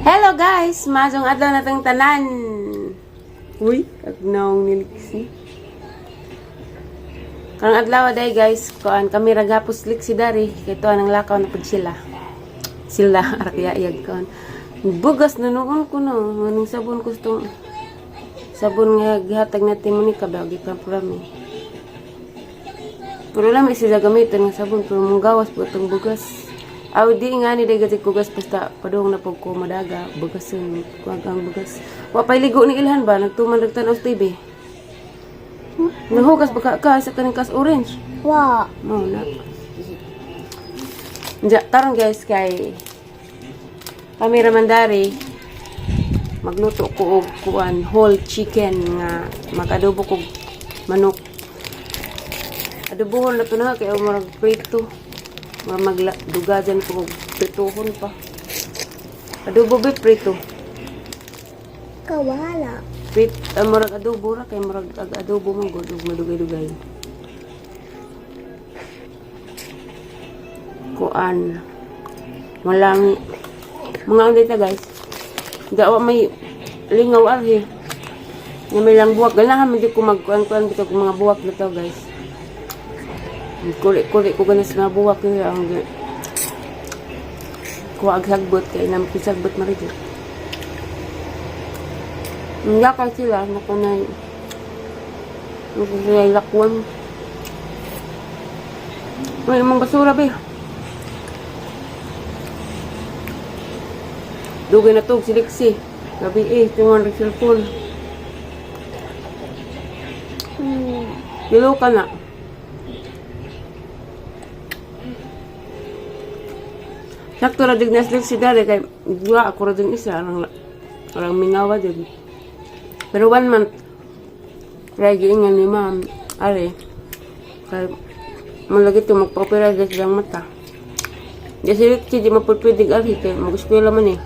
Hello guys! Masong adlaw na tang tanan. Uy, agnaw ni Lixi. Karang adlaw day guys, kuan kami ragapos Lixi dari. Kito anang lakaw na pud sila. Sila arakyayag kuan. Bugas na noon ko no. Maning sabon ko tong sabon nga gihatag natin mo ni kabagi pa prami. Pero lang isa gamiton nga sabon pero mong gawas po itong bugas. Aw di nga ni dagat kugas basta padung na pag ko madaga bugasan kuag ang bugas. Wa pay ligo ni ilhan ba nagtuman nagtan-aw TV. Nahugas baka ka sa kaning kas orange. Wa. Mo na. Ja taron guys kay kami ramandari magluto ko og kuan whole chicken nga makadubo kog manok. Adobohon na to na kay murag prito. Magdugajan ko prituhon pa. Adobo ba prito? Kawala. Murag adobo ra kay murag adobo mo gud madugay-dugay. Kuan. Walang mga dito guys. Dawa may lingaw arhi. Na may lang buwak ganahan man di ko magkuan-kuan bitaw mga buwak dito guys. Kulit ko ganas na buwak ko ang kuwag sagbot kay nam kisagbot marijo. Nga kay sila nakunay nakunay lakwan. May mga basura ba? Dugay na to siliksi. Gabi tungan ng cellphone. Dilo ka na. Sakto ra dignas din si dali kay dua ako ra din isa lang mingawa din. Pero 1 month ragi nga ni ma'am ari kay malagi to magpa-opera sa siyang mata. Kasi di mapupwede ari kay mag-eskwela man eh.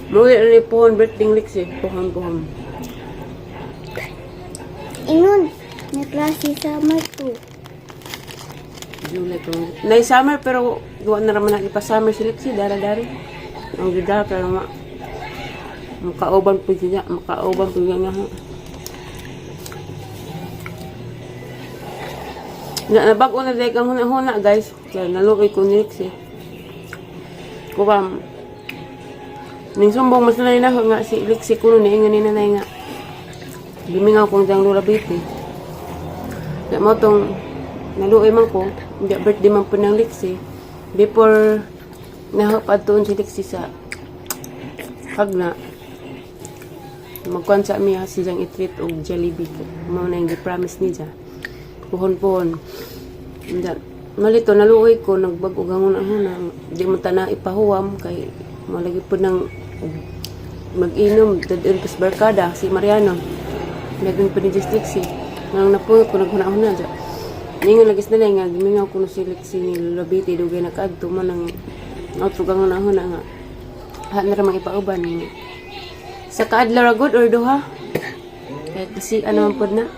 Muwi ni pohon birthday liksi pohon. Ingon, may klase sa Marto. July ko. Nay summer pero duwa na raman na ipa-summer seleksi dara-dari. Ang gida pero makauban po siya, nga. Nabag-o na dahil kang huna-huna guys. Kaya naluoy ko ni Lixi. Kubam. Ning sumbong mas nanay na nga si Lixi kuno ni nga ni nanay nga. Bimingaw kong diyang lulabiti. Kaya mo tong naluoy man ko. Hindi birthday man po ng Lixi. Before nahapad doon si Lixi sa Hagna. Magkuhan sa miya siyang i-treat og Jollibee. Mao na yung gi-promise niya. Puhon-puhon. Malito naluoy ko nagbag-og huna. Di mo ta na ipahuwam kay malagi po ng mag-inom dadun pas barkada si Mariano. Naging pa ni Lixi. Nang napuyo ko naghuna-huna dyan. Ningon lagis na nga gimingaw ko no si Lixi ni Labiti dugay na kadto man ang outrugang na nga. Ha na ra mangipauban ni. Sa kaadlaw ra gud or duha? Kaya kasi ano man pud na.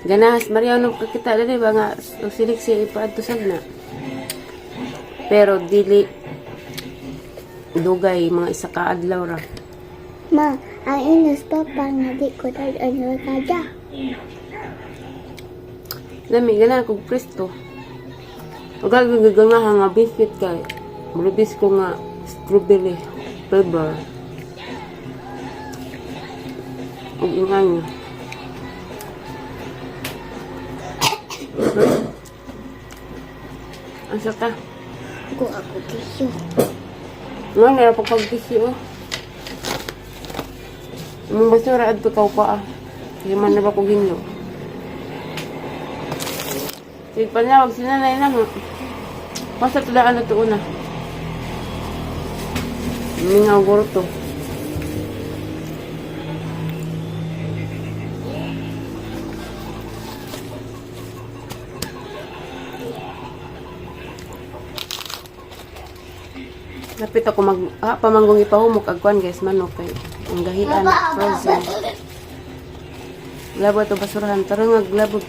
Ganas Mariano kakita dali ba nga si Lixi ipaadto sagna. Pero dili dugay mga isa ka adlaw ra. Ma, ang inos papa nga di ko dahil ano kada. Lami gana kog presto. Ug gagawin nga biscuit kay mulubis ko nga strawberry flavor. Ug ingay. Asa ka? Ako kisyo. Nga nara pagkagkisi oh. Mong basura adto kaw pa ah. Kaya man na ba kong hinlo. Sige pa niya, wag sinanay na nga. Basta tudaan na ito una. Mingaw guro to. Lapit ako pamanggong ipahumok agkuan guys manok kay ang gahian frozen. Labot ito basurahan tarong aglabot.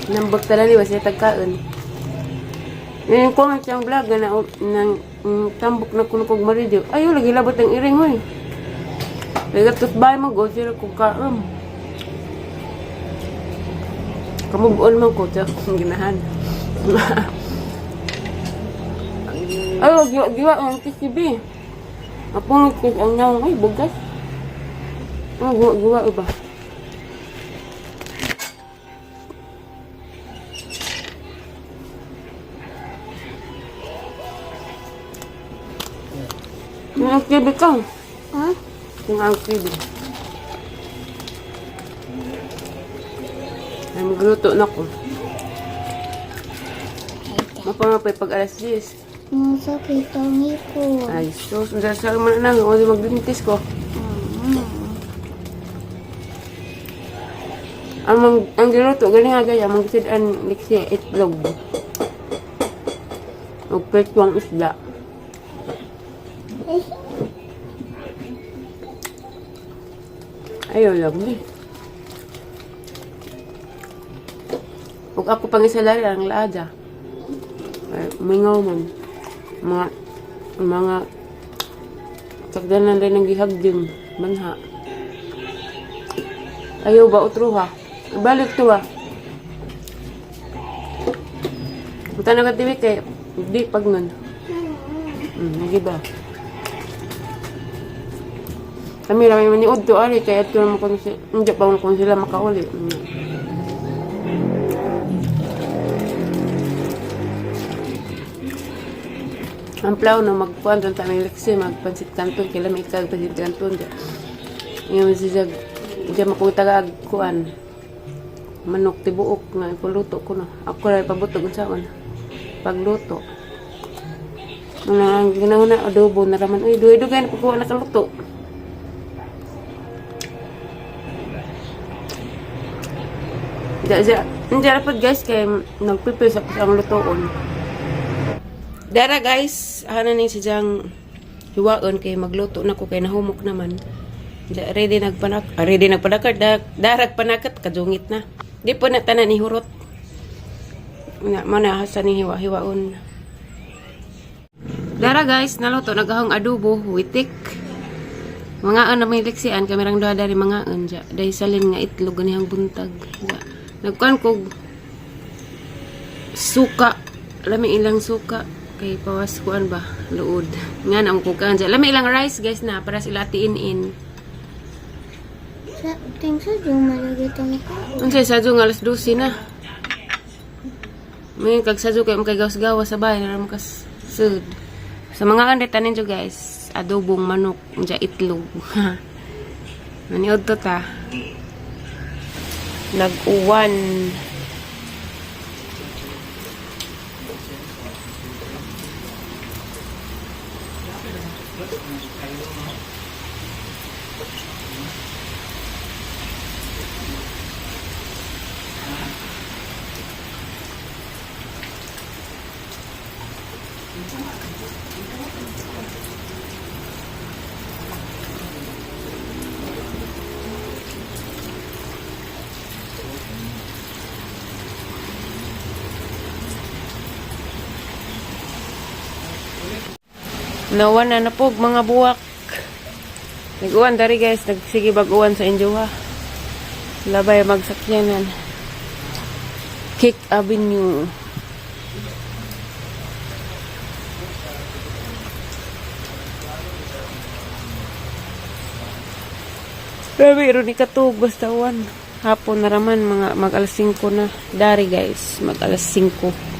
Nambag tala ni, basta tagkaon. Yung comment yung vlog na tambok na kuno kog maridio. Ayo lagi labot ang iring hoy. Lagi tutbay mo go sila kog kaam. Kamubuon man ko sa ginahan. Ayo giwa ang TCB. Apong ang nang ay bugas. Giwa ba? Yung aktibi ka. Ha? Yung aktibi. Ay, magluto na ko. Mapamapay pag alas 10. Masakit ang ipon. Ay, sus. Sasal man na. Kasi magdintis ko. Ang giluto, galing nga gaya. Magsidan liksi itlog. Magpetwang isda. Ayaw lang eh. Huwag ako pang isalari ang laada. Ay, umingaw man. Mga tagdanan rin ng gihagding banha. Ayaw ba utro ha? Ibalik to ha. Buta na ka TV kay hindi pag nun. Hindi ba? Kami lang yung maniod to ari kaya ito naman kung sila, hindi pa kung sila makauli. Ang plaw na magpuan doon tayo leksi, magpansit kanton, kailan may pansit kanton dyan. Yung siya, dyan makutagag kuan. Manok tibuok nga ipuluto ko na. Ako rin pabutog sa akin. Pagluto. Ang ginawa na adobo na raman. Uy, duwe-duwe na pagkuha na kaluto. Hindi dapat guys kay nagprepare sa ang lutoon. Dara guys, ano ni si Jang hiwaon kay magluto na ko kay nahumok naman. Ready nagpanakar darag panakat kadungit na. Di po na tanan ni hurot. Mana sa ni hiwaon. Dara guys, naluto nagahang adobo witik. Mga ano may leksian kamerang duha dari mga anja. Dahil salin nga itlog ganihang buntag. Nagkuhan ko suka. Lami ilang suka. Kay pawas kuan ba? Luod. Nga na ang kukaan dyan. Lami ilang rice guys na para sila tiin-in. Ting sa yung malagay ito na ka. Ang say sadyo nga alas 12 na. May kag sadyo kayo kay gawas-gawas sa bahay na naman kas sud. Sa mga ande tanin dyo guys, adobong manok, dya itlog. Naniod to ta. Nag-uwan. Nawan na napog mga buwak. Nag-uwan dari guys, nagsige bag-uwan sa inyo ha. Labay magsakyanan. Kick Avenue. Grabe, iro ni katug basta uwan. Hapon na raman, mga mag alas 5 na. Dari guys, mag alas 5.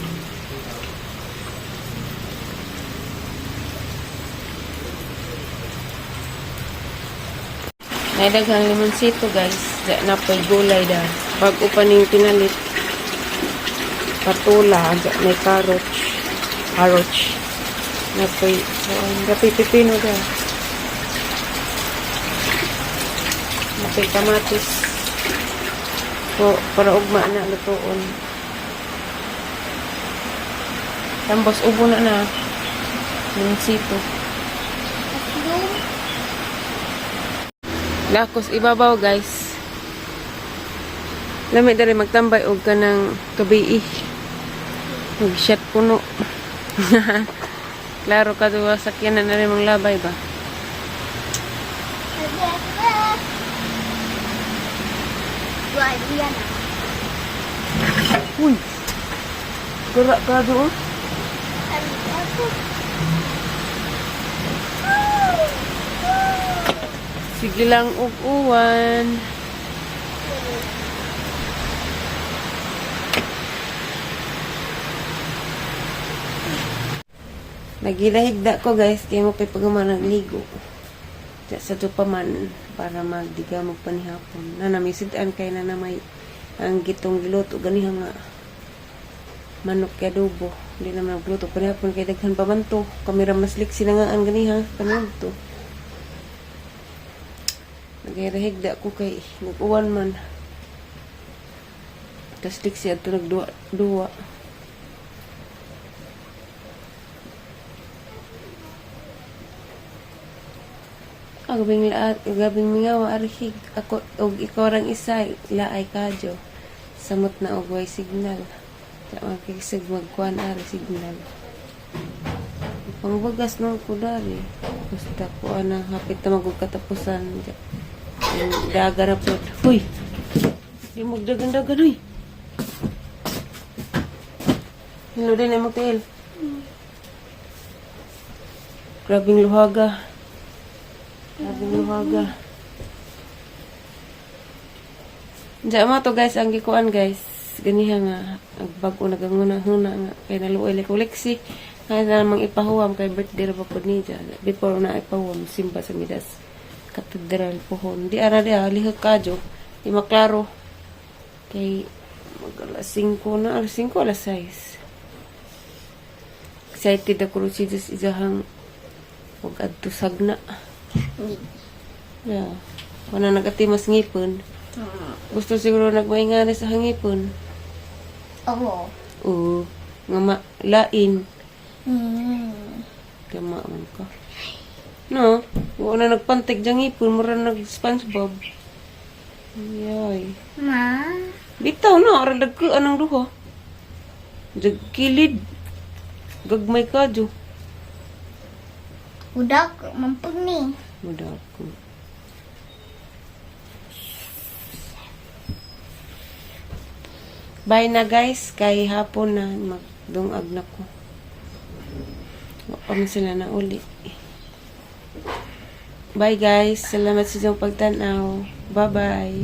Naidaghang limonsito guys. Napoy gulay da. Bago pa ning pinalit. Patula. May carrot. Napoy pipino da. Napoy kamatis. So, para ugma na lutoon. Tambos ubo na. Limonsito. Lakos ibabaw guys. Lamig dali magtambay og kanang gabi. Mag-shot puno. Klaro ka doon, sakyan na rin mga labay ba? Buat dia nak. Uy! Gerak ka doon. Sige lang, uwan. Nagilahigda ko guys, kaya mo pa pagaman nagligo. Sa to pa man, para magdiga magpanihapon. Na namisidan kay na may ang gitong giluto ganiha nga manok kay adobo. Hindi naman nagluto panihapon kay daghan pa man to. Kamera mas liksi na nga ang ganiha kanang to. Nagilahigda ko kay nag-uwan man. Tas liksi ato nagduwa-duwa. Gabing mingawa arhig ako og ikaw rang isa laay kadyo samot na og way signal ta magkisig magkuan ari signal pangbagas nang kudari basta ko ana hapit na magug katapusan daga na po huy di magdagan-dagan huy hello din ay magtail grabing luhaga. Sabi luhaga. Diyan mo to guys, ang gikuan guys. Ganiha nga, ang bago naganguna-huna nga. Kaya naluoy koleksi. Kaya na namang ipahuwam kay birthday pa po niya. Before na ipahuwam, simba sa Midas Katedral pohon. Di ara dia, lihag kadyo. Di maklaro. Kay mag alas 5 na, alas 5 alas 6. Excited ako rin si Diyos izahang huwag adto sagna. Yeah. Wala nagatimas ngipon. Gusto siguro nagmaingani sa hangipon. Oh. Oo. Nga lain. Kaya man ka. No? Wala nagpantik dyan ngipon. Mura nag-SpongeBob. Yay. Ma. Bitaw na. Aradag ko anang duho. Jag kilid. Gagmay ka jo. Budak mampun ni. Muda ko. Bye na guys. Kay hapon na magdungag na ko. Wala sila na uli. Bye guys. Salamat sa inyong pagtanaw. Bye bye.